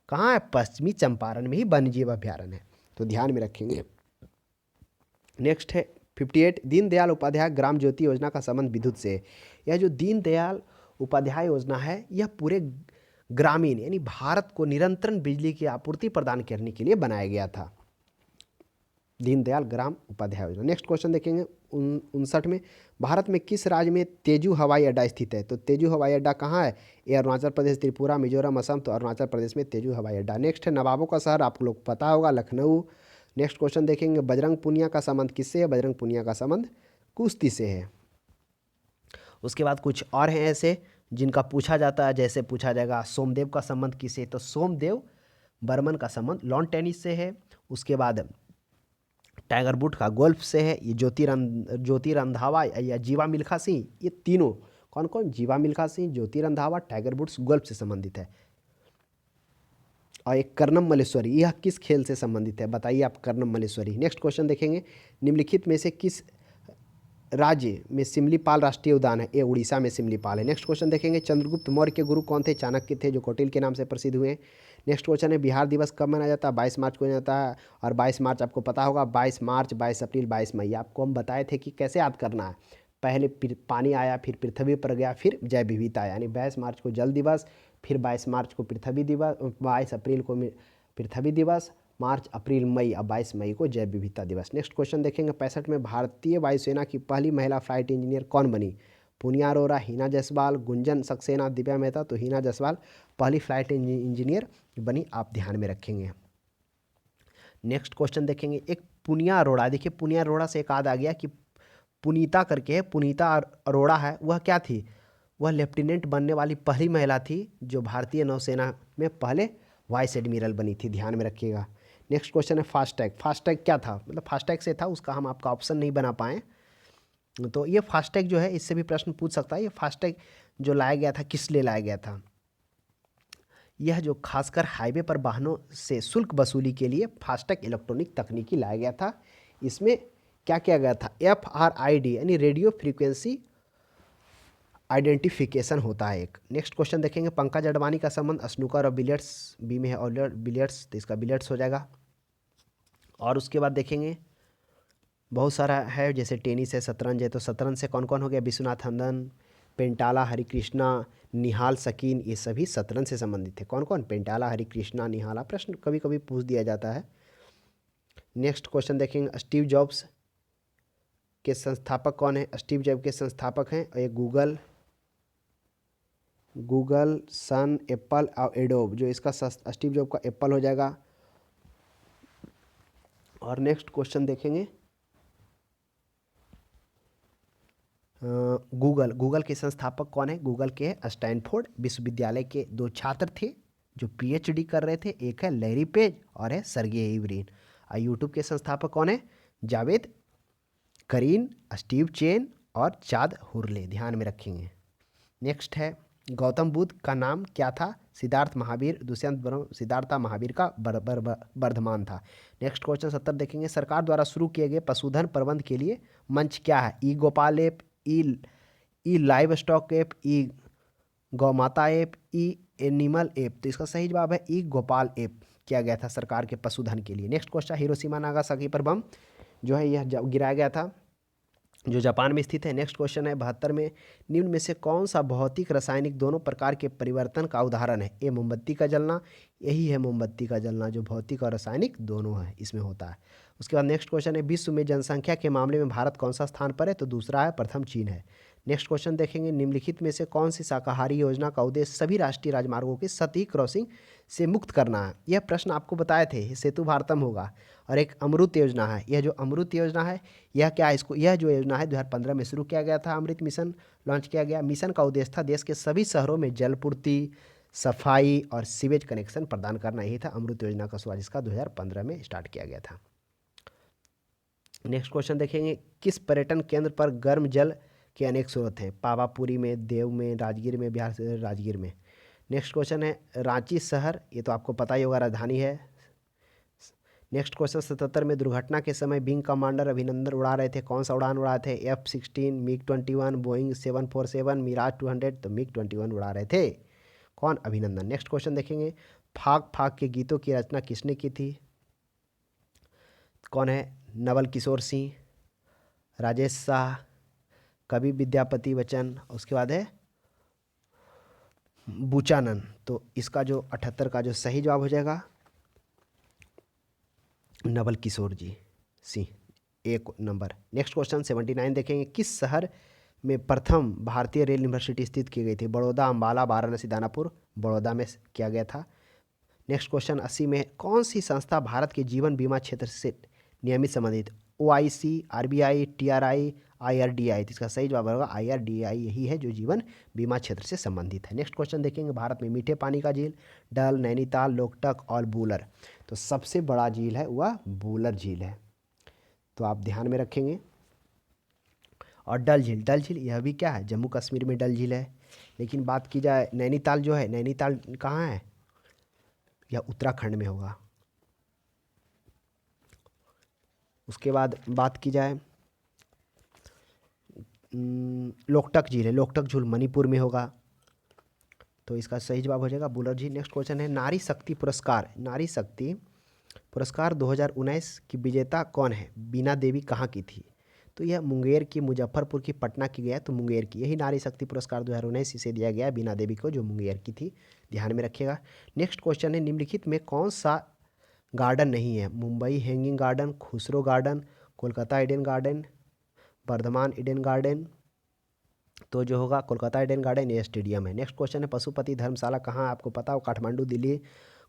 कहाँ है? पश्चिमी चंपारण में ही वन्यजीव अभ्यारण्य है, तो ध्यान में रखेंगे। नेक्स्ट है 58, दीनदयाल उपाध्याय ग्राम ज्योति योजना का संबंध विद्युत से है। यह जो दीनदयाल उपाध्याय योजना है यह पूरे ग्रामीण यानी भारत को निरंतर बिजली की आपूर्ति प्रदान करने के लिए बनाया गया था, दीनदयाल ग्राम उपाध्याय योजना। नेक्स्ट क्वेश्चन देखेंगे 59 में, भारत में किस राज्य में तेजू हवाई अड्डा स्थित है? तो तेजू हवाई अड्डा कहाँ है? ये अरुणाचल प्रदेश, त्रिपुरा, मिजोरम, असम। तो अरुणाचल प्रदेश में तेजू हवाई अड्डा। नेक्स्ट है नवाबों का शहर, आप लोग पता होगा, लखनऊ। नेक्स्ट क्वेश्चन देखेंगे, बजरंग पुनिया का संबंध किससे है? बजरंग पुनिया का संबंध कुश्ती से है। उसके बाद कुछ और हैं ऐसे जिनका पूछा जाता है, जैसे पूछा जाएगा सोमदेव का संबंध किससे? तो सोमदेव बर्मन का संबंध लॉन टेनिस से है। उसके बाद टाइगर वुड का गोल्फ से है। ये ज्योति रंधावा या जीवा मिल्खा सिंह, ये तीनों कौन कौन? जीवा मिल्खा सिंह, ज्योति रंधावा, टाइगर वुड्स गोल्फ से संबंधित है। और एक कर्णम मल्लेश्वरी, यह किस खेल से संबंधित है? बताइए आप कर्णम मल्लेश्वरी। नेक्स्ट क्वेश्चन देखेंगे, निम्नलिखित में से किस राज्य में सिमलीपाल राष्ट्रीय उद्यान है? ये उड़ीसा में सिमलीपाल है। नेक्स्ट क्वेश्चन देखेंगे, चंद्रगुप्त मौर्य के गुरु कौन थे? चाणक्य थे, जो कौटिल्य के नाम से प्रसिद्ध हुए। नेक्स्ट क्वेश्चन है, बिहार दिवस कब मनाया जाता है? 22 मार्च को मनाया जाता है। और 22 मार्च आपको पता होगा, 22 मार्च, 22 अप्रैल, 22 मई। आपको हम बताए थे कि कैसे याद करना है। पहले पानी आया, फिर पृथ्वी पर गया, फिर जैव विविधता आया। यानी 22 मार्च को जल दिवस, फिर 22 मार्च को पृथ्वी दिवस, 22 अप्रैल को पृथ्वी दिवस, मार्च, अप्रैल, मई, अब 22 मई को जैव विविधता दिवस। नेक्स्ट क्वेश्चन देखेंगे, 65 में भारतीय वायुसेना की पहली महिला फ्लाइट इंजीनियर कौन बनी? पूनिया अरोरा, हिना जायसवाल, गुंजन सक्सेना, दिव्या मेहता। तो हिना जायसवाल पहली फ्लाइट इंजीनियर बनी, आप ध्यान में रखेंगे। नेक्स्ट क्वेश्चन देखेंगे, एक पुनिया अरोड़ा। देखिए पुनिया अरोड़ा से एक याद आ गया कि पुनीता करके है, पुनीता अरोड़ा है, वह क्या थी? वह लेफ्टिनेंट बनने वाली पहली महिला थी जो भारतीय नौसेना में पहले वाइस एडमिरल बनी थी, ध्यान में रखिएगा। नेक्स्ट क्वेश्चन है फास्टैग। फास्टैग क्या था? मतलब फास्टैग से था, उसका हम आपका ऑप्शन नहीं बना पाए। तो ये फास्टैग जो है इससे भी प्रश्न पूछ सकता है। ये फास्टैग जो लाया गया था किस लिए लाया गया था? यह जो खासकर हाईवे पर वाहनों से शुल्क वसूली के लिए फास्टैग इलेक्ट्रॉनिक तकनीकी लाया गया था। इसमें क्या किया गया था? FRID यानी रेडियो फ्रीक्वेंसी आइडेंटिफिकेशन होता है एक। नेक्स्ट क्वेश्चन देखेंगे, पंकज अडवाणी का संबंध स्नूकर और बिलियर्ड्स बी में है, और बिलियर्ड्स, तो इसका बिलियर्ड्स हो जाएगा। और उसके बाद देखेंगे बहुत सारा है, जैसे टेनिस है, शतरंज है। तो शतरंज से कौन कौन हो गया? विश्वनाथ नंदन, पेंटाला, हरिकृष्णा, निहाल सकीन, ये सभी शतरंज से संबंधित है। कौन कौन? पेंटाला, हरिकृष्णा, निहाला। प्रश्न कभी कभी पूछ दिया जाता है। नेक्स्ट क्वेश्चन देखेंगे, स्टीव जॉब्स के संस्थापक कौन है? स्टीव जॉब के संस्थापक हैं और ये गूगल, सन, एप्पल और एडोब। जो इसका स्टीव जॉब का एप्पल हो जाएगा। और नेक्स्ट क्वेश्चन देखेंगे, गूगल के संस्थापक कौन है? गूगल के स्टैनफोर्ड विश्वविद्यालय के 2 छात्र थे जो PhD कर रहे थे, एक है लैरी पेज और है सर्गेई ब्रिन। और यूट्यूब के संस्थापक कौन है? जावेद करीन, स्टीव चेन और चाद हुरले, ध्यान में रखेंगे। नेक्स्ट है, गौतम बुद्ध का नाम क्या था? सिद्धार्थ महावीर, दुष्यंत ब्रह्म, सिद्धार्था महावीर का वर्धमान था। नेक्स्ट क्वेश्चन 70 देखेंगे, सरकार द्वारा शुरू किए गए पशुधन प्रबंध के लिए मंच क्या है? ई गोपाल ऐप, ई लाइव स्टॉक ऐप, ई गौ माता ऐप, ई एनिमल ऐप। तो इसका सही जवाब है ई गोपाल ऐप किया गया था सरकार के पशुधन के लिए। नेक्स्ट क्वेश्चन, हिरोशिमा नागासाकी पर बम जो है यह गिराया गया था, जो जापान में स्थित है। नेक्स्ट क्वेश्चन है 72 में, निम्न में से कौन सा भौतिक रासायनिक दोनों प्रकार के परिवर्तन का उदाहरण है? ए मोमबत्ती का जलना, यही है मोमबत्ती का जलना जो भौतिक और रासायनिक दोनों है इसमें होता है। उसके बाद नेक्स्ट क्वेश्चन है विश्व में जनसंख्या के मामले में भारत कौन सा स्थान पर है? तो दूसरा है, प्रथम चीन है। नेक्स्ट क्वेश्चन देखेंगे, निम्नलिखित में से कौन सी शाकाहारी योजना का उद्देश्य सभी राष्ट्रीय राजमार्गों की सतही क्रॉसिंग से मुक्त करना है? यह प्रश्न आपको बताए थे, सेतु भारतम होगा। और एक अमृत योजना है, यह जो अमृत योजना है यह क्या है? इसको, यह जो योजना है 2015 में शुरू किया गया था, अमृत मिशन लॉन्च किया गया। मिशन का उद्देश्य था देश के सभी शहरों में जलपूर्ति, सफाई और सीवेज कनेक्शन प्रदान करना। यही था अमृत योजना का शुरुआत, जिसका 2015 में स्टार्ट किया गया था। नेक्स्ट क्वेश्चन देखेंगे, किस पर्यटन केंद्र पर गर्म जल के अनेक स्रोत हैं? पावापुरी में, देव में, राजगीर में, बिहार से राजगीर में। नेक्स्ट क्वेश्चन है रांची शहर, ये तो आपको पता ही होगा, राजधानी है। नेक्स्ट क्वेश्चन 77 में, दुर्घटना के समय विंग कमांडर अभिनंदन उड़ा रहे थे, कौन सा उड़ान उड़ा थे? F-16, MiG-21, Boeing 747, Miraj 200। तो MiG-21 उड़ा रहे थे कौन? अभिनंदन। नेक्स्ट क्वेश्चन देखेंगे, फाग फाग के गीतों की रचना किसने की थी? कौन है? नवल किशोर सिंह, राजेश शाह, कवि विद्यापति बच्चन, उसके बाद है बुचानन। तो इसका जो 78 का जो सही जवाब हो जाएगा नवल किशोर जी सिंह, एक नंबर। नेक्स्ट क्वेश्चन 79 देखेंगे, किस शहर में प्रथम भारतीय रेल यूनिवर्सिटी स्थित की गई थी? बड़ौदा, अंबाला, वाराणसी, दानापुर। बड़ौदा में किया गया था। नेक्स्ट क्वेश्चन 80 में, कौन सी संस्था भारत के जीवन बीमा क्षेत्र से नियमित संबंधित? OIC, RBI, TRI, IRDI। तो इसका सही जवाब होगा IRDI, यही है जो जीवन बीमा क्षेत्र से संबंधित है। नेक्स्ट क्वेश्चन देखेंगे, भारत में मीठे पानी का झील, डल, नैनीताल, लोकटक और बूलर। तो सबसे बड़ा झील है वह बूलर झील है, तो आप ध्यान में रखेंगे। और डल झील, डल झील यह भी क्या है? जम्मू कश्मीर में डल झील है। लेकिन बात की जाए नैनीताल जो है, नैनीताल कहाँ है? यह उत्तराखंड में होगा। उसके बाद बात की जाए लोकटक झील है, लोकटक झील मणिपुर में होगा। तो इसका सही जवाब हो जाएगा बूलर झील। नेक्स्ट क्वेश्चन है नारी शक्ति पुरस्कार, नारी शक्ति पुरस्कार 2019 की विजेता कौन है? बीना देवी कहाँ की थी? तो यह मुंगेर की, मुजफ्फरपुर की, पटना की गया, तो मुंगेर की। यही नारी शक्ति पुरस्कार 2019 इसे दिया गया बीना देवी को, जो मुंगेर की थी, ध्यान में रखिएगा। नेक्स्ट क्वेश्चन है निम्नलिखित में कौन सा गार्डन नहीं है? Mumbai hanging garden, Khusro garden, Kolkata Eden garden, Vardhaman Eden garden. तो जो होगा कोलकाता ईडन गार्डन, ये स्टेडियम है। नेक्स्ट क्वेश्चन है पशुपति धर्मशाला कहाँ है? आपको पता हो, काठमांडू, दिल्ली,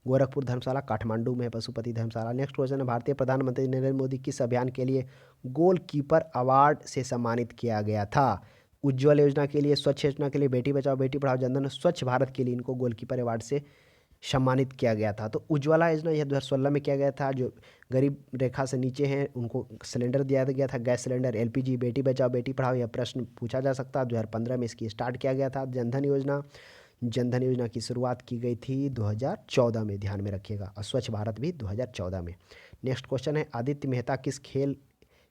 गोरखपुर धर्मशाला काठमांडू में है पशुपति धर्मशाला। नेक्स्ट क्वेश्चन है भारतीय प्रधानमंत्री नरेंद्र मोदी किस अभियान के लिए गोलकीपर अवार्ड से सम्मानित किया गया था? उज्ज्वल योजना के लिए, स्वच्छ योजना के लिए, बेटी बचाओ बेटी पढ़ाओ, जनधन, स्वच्छ भारत के लिए इनको गोलकीपर अवार्ड से सम्मानित किया गया था। तो उज्ज्वला योजना यह 2016 में किया गया था, जो गरीब रेखा से नीचे हैं उनको सिलेंडर दिया गया था, gas cylinder, LPG। Beti Bachao Beti Padhao यह प्रश्न पूछा जा सकता है, 2015 में इसकी स्टार्ट किया गया था। जनधन योजना, जनधन योजना की शुरुआत की गई थी 2014 में, ध्यान में रखिएगा। और स्वच्छ भारत भी 2014 में। नेक्स्ट क्वेश्चन है आदित्य मेहता किस खेल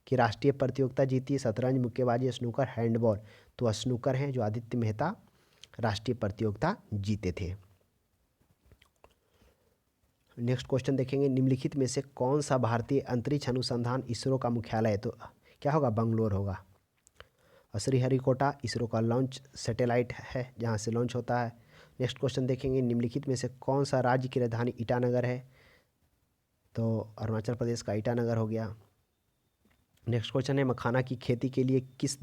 की राष्ट्रीय प्रतियोगिता जीती? शतरंज, मुक्केबाजी, स्नूकर, हैंडबॉल। तो स्नूकर हैं जो आदित्य मेहता राष्ट्रीय प्रतियोगिता जीते थे। नेक्स्ट क्वेश्चन देखेंगे, निम्नलिखित में से कौन सा भारतीय अंतरिक्ष अनुसंधान इसरो का मुख्यालय है? तो क्या होगा? बंगलोर होगा। और श्रीहरिकोटा इसरो का लॉन्च सैटेलाइट है जहाँ से लॉन्च होता है। नेक्स्ट क्वेश्चन देखेंगे, निम्नलिखित में से कौन सा राज्य की राजधानी ईटानगर है? तो अरुणाचल प्रदेश का ईटानगर हो गया। नेक्स्ट क्वेश्चन है मखाना की खेती के लिए किस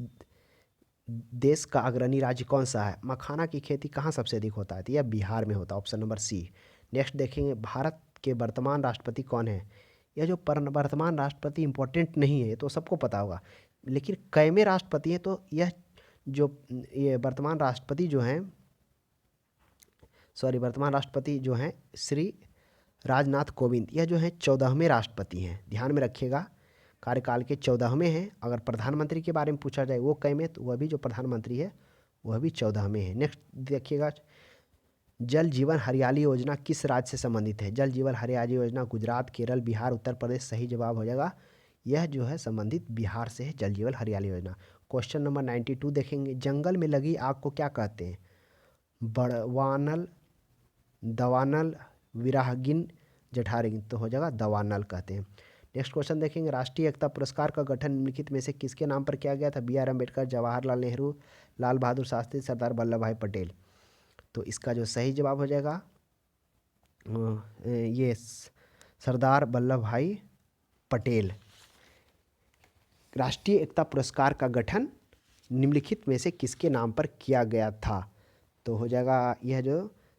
देश का अग्रणी राज्य कौन सा है? मखाना की खेती कहाँ सबसे अधिक होता है? तो यह बिहार में होता है, ऑप्शन नंबर सी। नेक्स्ट देखेंगे भारत के वर्तमान राष्ट्रपति कौन है? यह जो वर्तमान राष्ट्रपति इंपॉर्टेंट नहीं है, तो सबको पता होगा, लेकिन कैमे राष्ट्रपति हैं? तो यह जो ये वर्तमान राष्ट्रपति जो हैं, सॉरी, वर्तमान राष्ट्रपति जो हैं श्री राजनाथ कोविंद, यह जो है 14वें राष्ट्रपति हैं, ध्यान में रखिएगा। कार्यकाल के 14वें हैं। अगर प्रधानमंत्री के बारे में पूछा जाए वो कैमे, तो वह भी जो प्रधानमंत्री है वह भी 14वें हैं। नेक्स्ट देखिएगा, जल जीवन हरियाली योजना किस राज्य से संबंधित है? जल जीवन हरियाली योजना गुजरात, केरल, बिहार, उत्तर प्रदेश। सही जवाब हो जाएगा यह जो है संबंधित बिहार से है, जल जीवन हरियाली योजना। क्वेश्चन नंबर 92 देखेंगे, जंगल में लगी आग को क्या कहते हैं? बड़वानल, दवानल, विराहगिन, जठारगिन, तो हो जाएगा दवानल कहते हैं। नेक्स्ट क्वेश्चन देखेंगे, राष्ट्रीय एकता पुरस्कार का गठन निम्नलिखित में से किसके नाम पर किया गया था? बी आर अम्बेडकर, जवाहरलाल नेहरू, लाल बहादुर शास्त्री, सरदार वल्लभ भाई पटेल। तो इसका जो सही जवाब हो जाएगा ये सरदार वल्लभ भाई पटेल। राष्ट्रीय एकता पुरस्कार का गठन निम्नलिखित में से किसके नाम पर किया गया था? तो हो जाएगा यह जो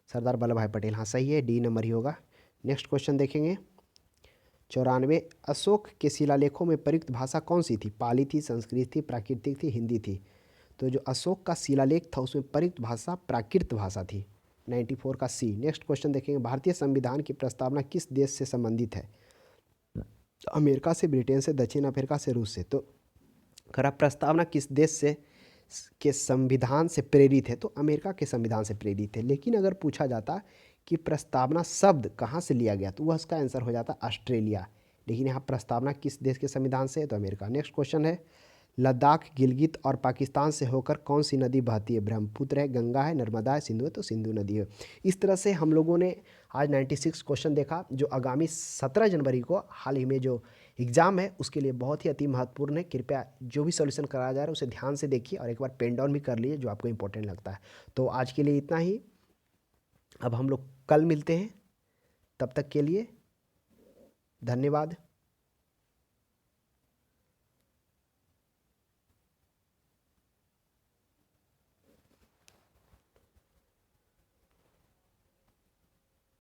सरदार वल्लभ भाई पटेल। हाँ सही है, डी नंबर ही होगा। नेक्स्ट क्वेश्चन देखेंगे, 94, अशोक के शिलालेखों में प्रयुक्त भाषा कौन सी थी? पाली थी, संस्कृत थी, प्राकृतिक थी, हिंदी थी? तो जो अशोक का शिलालेख था उसमें प्रयुक्त भाषा प्राकृत भाषा थी। 94 का सी। नेक्स्ट क्वेश्चन देखेंगे, भारतीय संविधान की प्रस्तावना किस देश से संबंधित है? अमेरिका से, ब्रिटेन से, दक्षिण अफ्रीका से, रूस से। तो खरा प्रस्तावना किस देश से के संविधान से प्रेरित है? तो अमेरिका के संविधान से प्रेरित है। लेकिन अगर पूछा जाता कि प्रस्तावना शब्द कहाँ से लिया गया तो वह इसका आंसर हो जाता ऑस्ट्रेलिया। लेकिन यहाँ प्रस्तावना किस देश के संविधान से है? तो अमेरिका। नेक्स्ट क्वेश्चन है, लद्दाख, गिलगित और पाकिस्तान से होकर कौन सी नदी बहती है? ब्रह्मपुत्र है, गंगा है, नर्मदा है, सिंधु है? तो सिंधु नदी है। इस तरह से हम लोगों ने आज 96 क्वेश्चन देखा जो आगामी 17 जनवरी को हाल ही में जो एग्ज़ाम है उसके लिए बहुत ही अति महत्वपूर्ण है। कृपया जो भी सॉल्यूशन कराया जा रहा है उसे ध्यान से देखिए और एक बार पेन डाउन भी कर लीजिए जो आपको इंपॉर्टेंट लगता है। तो आज के लिए इतना ही, अब हम लोग कल मिलते हैं, तब तक के लिए धन्यवाद।